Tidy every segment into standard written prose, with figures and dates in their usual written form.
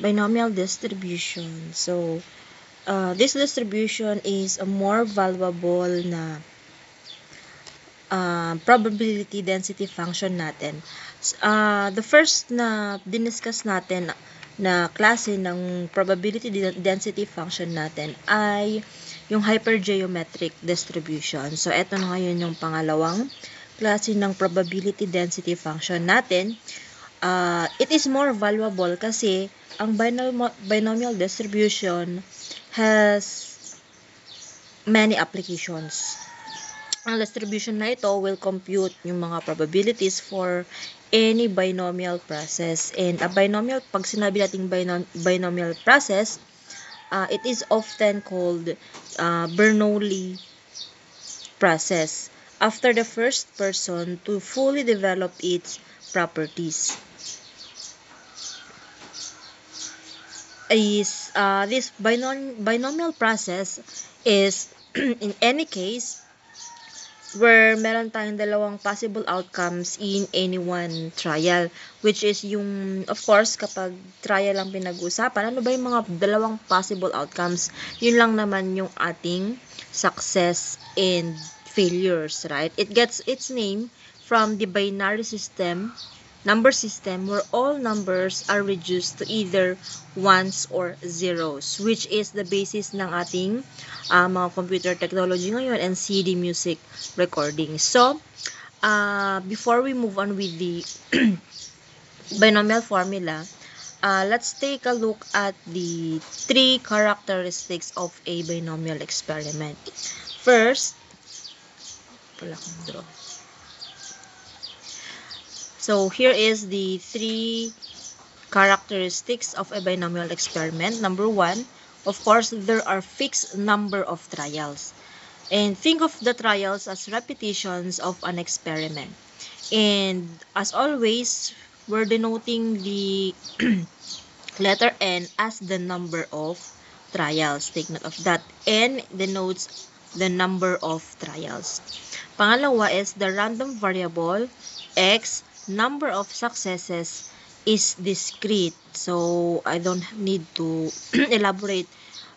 binomial distribution. So, this distribution is a more valuable na probability density function natin. The first na diniscuss natin na klase ng probability density function natin ay yung hypergeometric distribution. So, eto na ngayon yung pangalawang klase ng probability density function natin. It is more valuable kasi ang binomial distribution has many applications. Ang distribution na ito will compute yung mga probabilities for any binomial process. And a binomial, pag sinabi nating binomial process, it is often called Bernoulli process after the first person to fully develop its properties. This binomial process is in any case where meron tayong dalawang possible outcomes in any one trial, which is yung, of course, kapag trial lang pinag-usapan, ano ba yung mga dalawang possible outcomes? Yun lang naman yung ating success and failures, right? It gets its name from the binary system, number system, where all numbers are reduced to either ones or zeros, which is the basis ng ating mga computer technology ngayon and CD music recording. So, before we move on with the binomial formula, let's take a look at the three characteristics of a binomial experiment. First, so here is the three characteristics of a binomial experiment. Number one, of course, there are fixed number of trials. And think of the trials as repetitions of an experiment. And as always, we're denoting the letter N as the number of trials. Take note of that. N denotes the number of trials. Pangalawa is the random variable X, number of successes, is discrete. So, I don't need to elaborate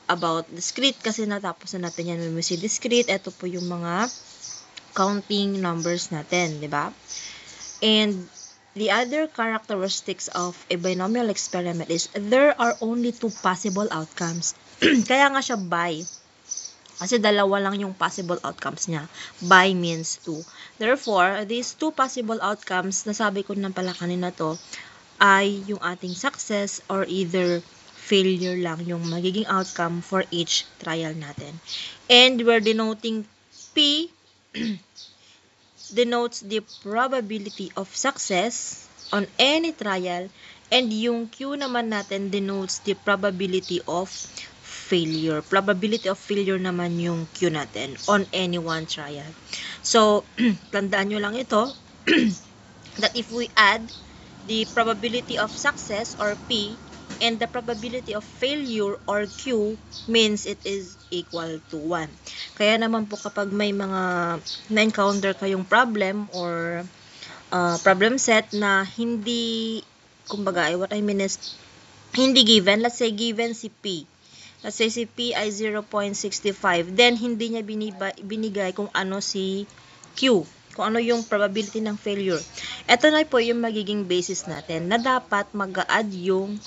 about discrete kasi natapos na natin yan when we say discrete. Ito po yung mga counting numbers natin, di ba? And the other characteristics of a binomial experiment is there are only two possible outcomes. Kaya nga siya bi. Kasi dalawa lang yung possible outcomes niya. Bi means two. Therefore, these two possible outcomes, nasabi ko na pala kanina to, ay yung ating success or either failure lang yung magiging outcome for each trial natin. And we're denoting P denotes the probability of success on any trial, and yung Q naman natin denotes the probability of failure. Probability of failure naman yung Q natin on any one trial. So, tandaan nyo lang ito, that if we add the probability of success or P and the probability of failure or Q means it is equal to 1. Kaya naman po kapag may mga na-encounter kayong problem or problem set na hindi, kumbaga, what I mean is, hindi given, let's say given si P. Let's say si P ay 0.65, then hindi niya binigay kung ano si Q, kung ano yung probability ng failure. Ito na po yung magiging basis natin na dapat mag-add yung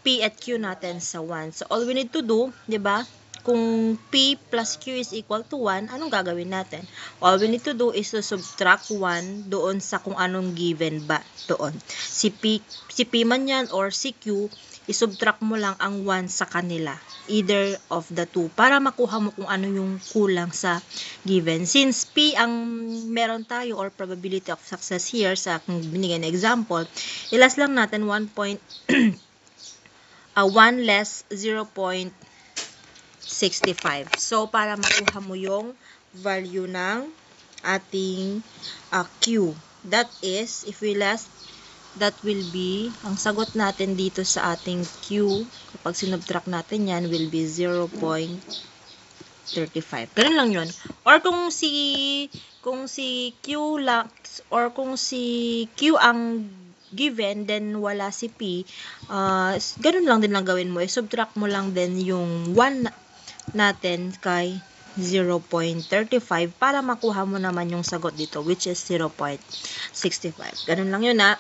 P at Q natin sa 1. So, all we need to do, di ba? Kung P plus Q is equal to 1, anong gagawin natin? All we need to do is to subtract 1 doon sa kung anong given ba doon. Si P man yan or si Q, isubtract mo lang ang 1 sa kanila, either of the two, para makuha mo kung ano yung kulang sa given. Since P ang meron tayo or probability of success here sa kung binigay na example, ilas lang natin 1 less 0.65. So, para makuha mo yung value ng ating Q. That is, if we less, that will be, ang sagot natin dito sa ating Q, kapag sinubtract natin yan, will be 0.35. Ganun lang yun. Or kung si Q lang, or kung si Q ang given, then wala si P, ganun lang din lang gawin mo. Subtract mo lang din yung 1 natin kay 0.35 para makuha mo naman yung sagot dito, which is 0.65. Ganun lang yun ha.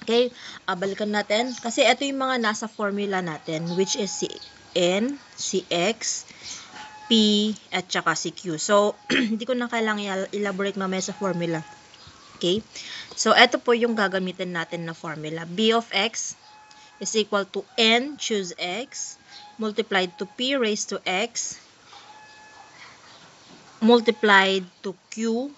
Okay, balikan natin. Kasi ito yung mga nasa formula natin, which is si N, si X, P, at saka si Q. So, hindi ko na kailangang elaborate mamaya sa formula. Okay? So, ito po yung gagamitin natin na formula. B of X is equal to N, choose X, multiplied to P raised to X, multiplied to Q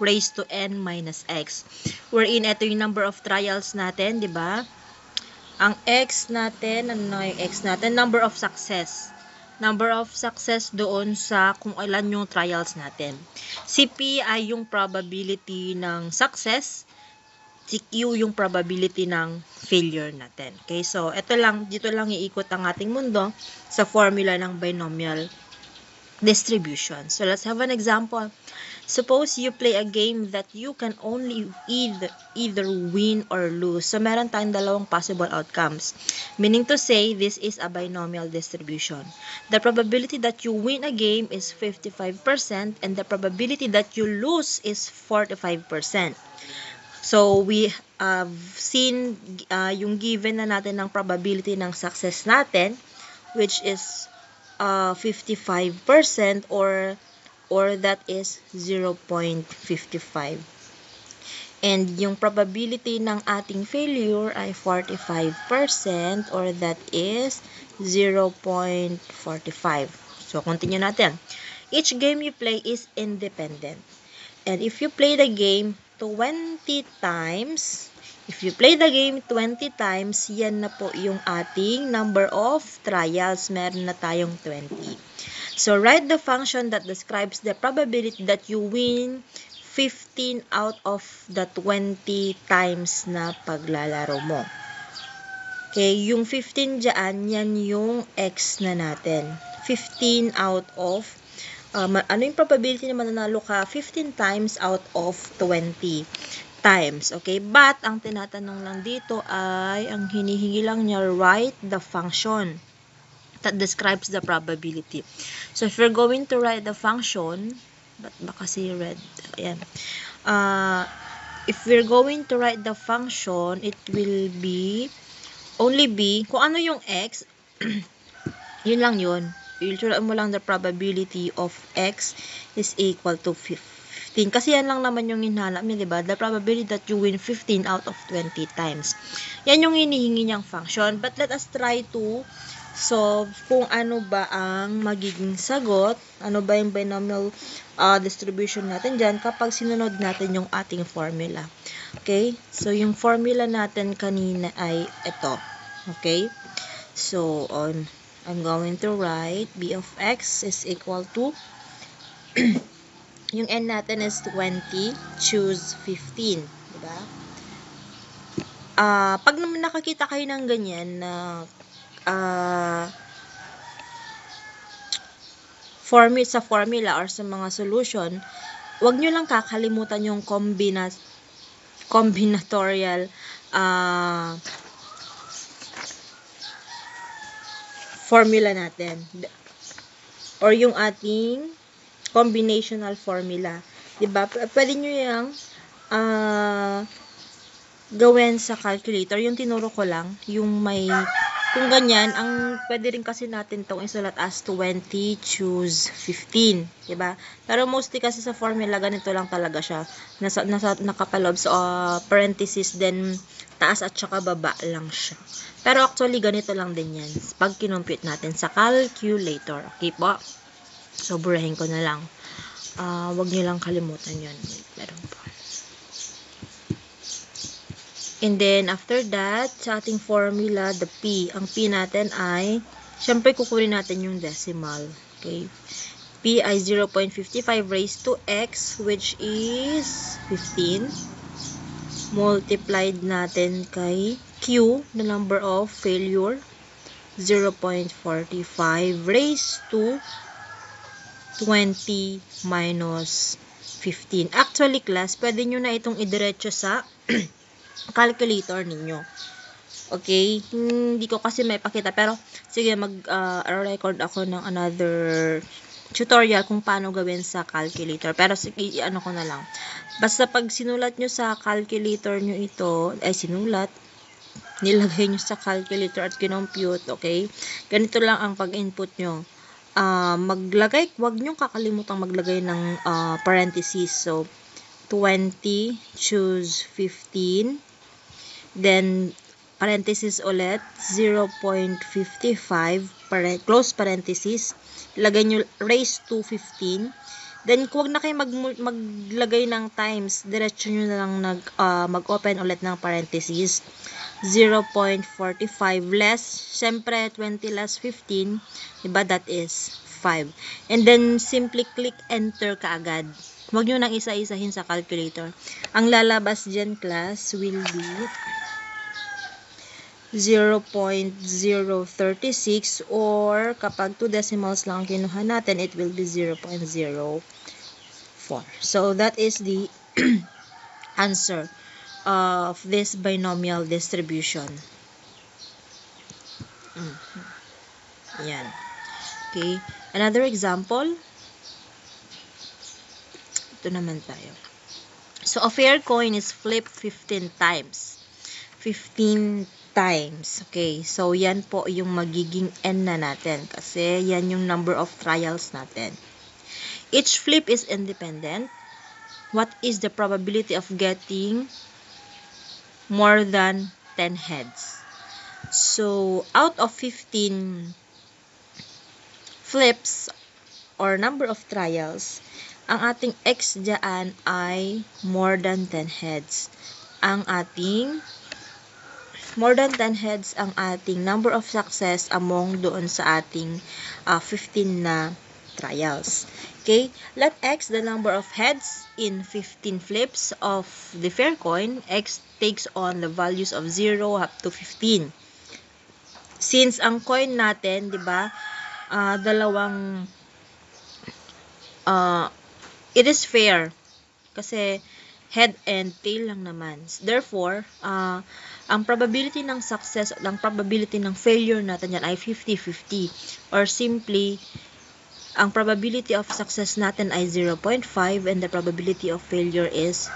raised to N minus X. Wherein, ito yung number of trials natin, di ba? Ang X natin, ano na yung X natin? Number of success. Number of success doon sa kung ilan yung trials natin. Si P ay yung probability ng success. Si Q yung probability ng failure natin. Okay, so ito lang, dito lang iikot ang ating mundo sa formula ng binomial distribution. So let's have an example. Suppose you play a game that you can only either win or lose. So meron tayong dalawang possible outcomes. Meaning to say, this is a binomial distribution. The probability that you win a game is 55% and the probability that you lose is 45%. So we have seen yung given na natin ng probability ng success natin, which is 55% or that is 0.55. And yung probability ng ating failure ay 45% or that is 0.45. So, continue natin. Each game you play is independent. And if you play the game 20 times, yan na po yung ating number of trials. Meron na tayong 20. So, write the function that describes the probability that you win 15 out of the 20 times na paglalaro mo. Okay, yung 15 dyan, yan yung X na natin. 15 out of, ano yung probability na mananalo ka? 15 times out of 20 times. Okay, but ang tinatanong lang dito ay, ang hinihingi lang niya, write the function that describes the probability. So, if you're going to write the function, baka si red, ayan. If we're going to write the function, it will be, only be, kung ano yung X, yun lang yun. Ilturan mo lang the probability of X is equal to 15. Kasi yan lang naman yung hinahanap niya, diba? The probability that you win 15 out of 20 times. Yan yung hinihingi niyang function. But let us try to solve kung ano ba ang magiging sagot, ano ba yung binomial distribution natin dyan kapag sinunod natin yung ating formula. Okay? So, yung formula natin kanina ay ito. Okay? So, I'm going to write B of X is equal to yung N natin is 20, choose 15. Diba? Pag naman nakakita kayo ng ganyan na sa formula or sa mga solution, wag nyo lang kakalimutan yung combinatorial formula natin or yung ating combinational formula. Diba? Pwede nyo yung gawin sa calculator. Yung tinuro ko lang, yung may, kung ganyan, ang pwede rin kasi natin itong isulat as 20, choose 15. Diba? Pero mostly kasi sa formula, ganito lang talaga siya. Nakapaloob sa parenthesis, then taas at saka baba lang siya. Pero actually, ganito lang din yan. Pag kinompute natin sa calculator. Okay po? So, burahin ko na lang. Wag nyo lang kalimutan yun. Meron po. And then, after that, sa ating formula, the P. Ang P natin ay, syempre kukunin natin yung decimal. Okay? P ay 0.55 raised to X, which is 15. Multiplied natin kay Q, the number of failure, 0.45 raised to 20 minus 15. Actually, class, pwede nyo na itong idiretso sa calculator ninyo. Okay? Hindi ko kasi may pakita. Pero, sige, record ako ng another tutorial kung paano gawin sa calculator. Pero, sige, ano ko na lang. Basta pag sinulat nyo sa calculator nyo ito, nilagay nyo sa calculator at kinompute, okay? Ganito lang ang pag-input nyo. Wag nyo kakalimutang maglagay ng parentheses. So, 20, choose 15, then, parenthesis ulit, 0.55, close parenthesis, ilagay nyo raise to 15, then huwag na kayo maglagay ng times, diretso nyo na lang mag-open ulit ng parenthesis, 0.45 less, syempre 20 less 15, diba, that is 5. And then, simply click enter kaagad. Huwag nyo nang isa-isahin sa calculator. Ang lalabas dyan, class, will be 0.036, or kapag 2 decimals lang kinuha natin, it will be 0.04. So, that is the answer of this binomial distribution. Yan. Okay. Another example. Ito naman tayo. So, a fair coin is flipped 15 times. 15 times. Okay. So, yan po yung magiging n na natin. Kasi, yan yung number of trials natin. Each flip is independent. What is the probability of getting more than 10 heads? So, out of 15 flips or number of trials, ang ating x dyan ay more than 10 heads. Ang ating more than 10 heads ang ating number of success among doon sa ating 15 na trials. Okay, let x the number of heads in 15 flips of the fair coin. X takes on the values of 0 up to 15. Since ang coin natin, di ba, it is fair kasi head and tail lang naman. Therefore, ang probability ng success at ang probability ng failure natin yan ay 50-50. Or simply, ang probability of success natin ay 0.5 and the probability of failure is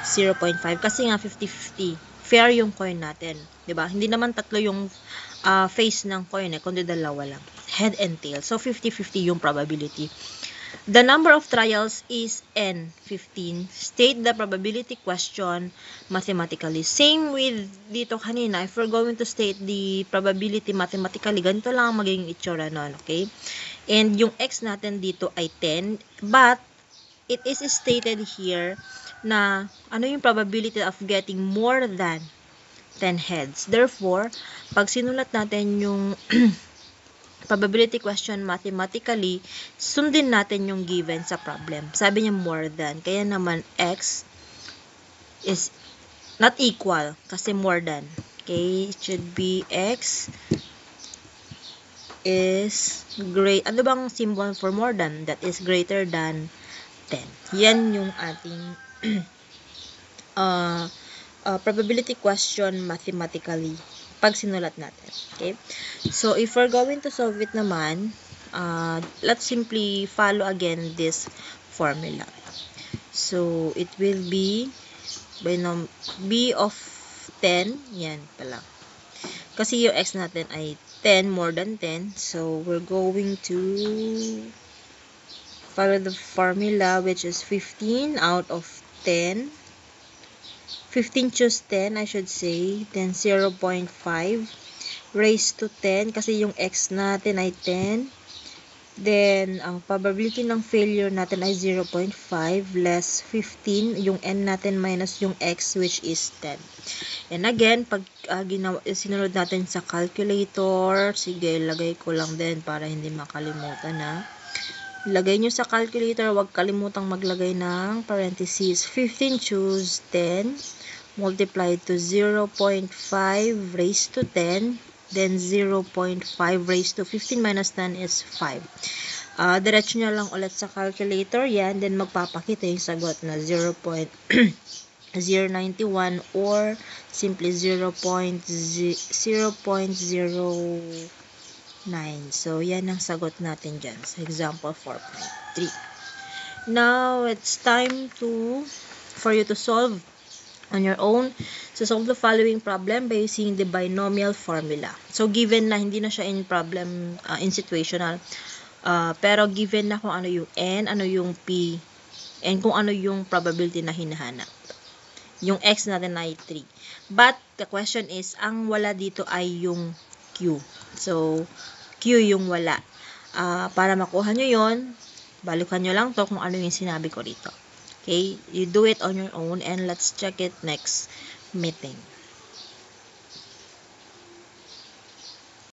0.5. Kasi nga 50-50. Fair yung coin natin. Diba? Hindi naman tatlo yung face ng coin kundi dalawa lang. Head and tail. So, 50-50 yung probability. The number of trials is n, 15. State the probability question mathematically. Same with dito kanina. If we're going to state the probability mathematically, ganito lang ang magiging itsura nun, okay? And yung x natin dito ay 10. But, it is stated here na ano yung probability of getting more than 10 heads. Therefore, pag sinulat natin yung probability question mathematically, sundin natin yung given sa problem. Sabi niya more than. Kaya naman x is not equal kasi more than. Okay, it should be x is great. Ano bang symbol for more than? That is greater than 10. Yan yung ating probability question mathematically pag sinulat natin. Okay? So, if we're going to solve it naman, let's simply follow again this formula. So, it will be b of 10. Yan pala. Kasi yung x natin ay 10, more than 10. So, we're going to follow the formula which is 15 out of 10. 15 choose 10, I should say. Then 0.5 raised to 10 kasi yung x natin ay 10. Then, ang probability ng failure natin ay 0.5 less 15. Yung n natin minus yung x which is 10. And again, pag sinunod natin sa calculator, sige, lagay ko lang din para hindi makalimutan na. Lagay nyo sa calculator, huwag kalimutang maglagay ng parentheses. 15 choose 10 multiplied to 0.5 raised to 10, then 0.5 raised to 15 minus 10 is 5. Diretso nyo lang ulit sa calculator yan, then magpapakita yung sagot na 0.5 0.91 or simply 0.09. So, yan ang sagot natin dyan sa example 4.3. Now, it's time for you to solve on your own. So, solve the following problem by using the binomial formula. So, given na hindi na siya in problem, in situational, pero given na kung ano yung N, ano yung P, and kung ano yung probability na hinahanap. Yung X natin ay 3. But, the question is, ang wala dito ay yung Q. So, Q yung wala. Para makuha nyo yon, balikan nyo lang to kung ano yung sinabi ko dito. Okay? You do it on your own and let's check it next meeting.